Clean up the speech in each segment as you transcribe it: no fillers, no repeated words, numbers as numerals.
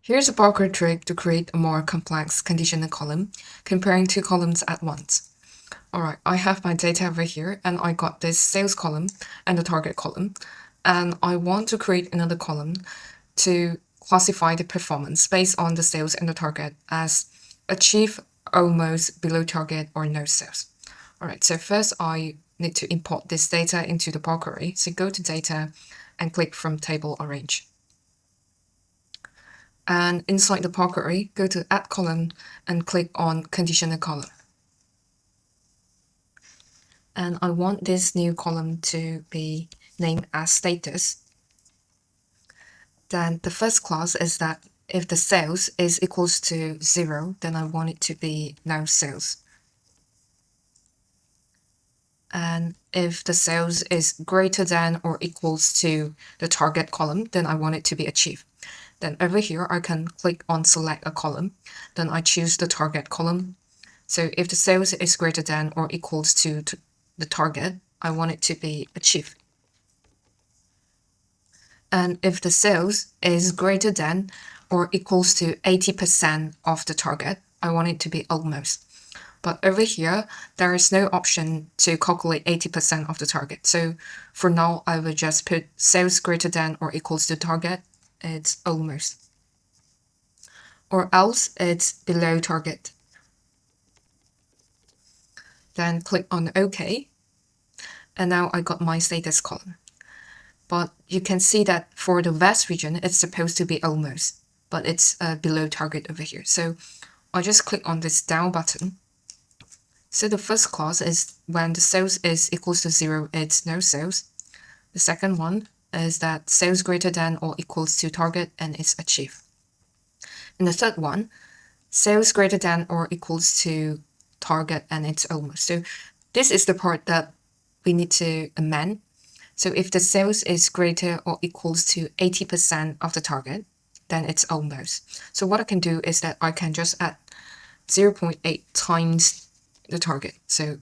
Here's a Barker trick to create a more complex conditional column, comparing two columns at once. Alright, I have my data over here, and I got this sales column and the target column, and I want to create another column to classify the performance based on the sales and the target as achieve, almost, below target, or no sales. Alright, so first I need to import this data into the Barker array. So go to data and click from table arrange. And inside the Barker array, go to add column and click on conditional column. And I want this new column to be named as status. Then the first class is that if the sales is equals to 0, then I want it to be no sales. And if the sales is greater than or equals to the target column, then I want it to be achieved. Then over here, I can click on select a column. Then I choose the target column. So if the sales is greater than or equals to the target, I want it to be achieved. And if the sales is greater than or equals to 80% of the target, I want it to be almost. But over here, there is no option to calculate 80% of the target. So for now, I will just put sales greater than or equals to target. It's almost. Or else it's below target. Then click on OK. And now I got my status column. But you can see that for the West region, it's supposed to be almost, but it's below target over here. So I just click on this down button. So the first clause is when the sales is equals to 0, it's no sales. The second one is that sales greater than or equals to target and it's achieved. And the third one, sales greater than or equals to target and it's almost. So this is the part that we need to amend. So if the sales is greater or equals to 80% of the target, then it's almost. So what I can do is that I can just add 0.8 times the target. So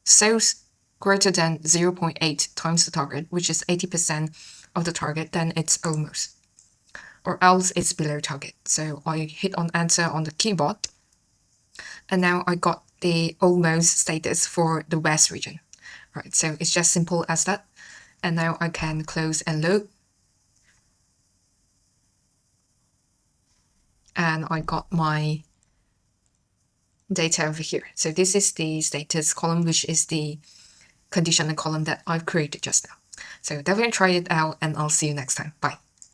sales greater than 0.8 times the target, which is 80% of the target, then it's almost. Or else it's below target. So I hit on enter on the keyboard. And now I got the almost status for the West region. Right, so it's just simple as that. And now I can close and load. And I got my data over here. So this is the status column, which is the conditional column that I've created just now. So definitely try it out, and I'll see you next time. Bye.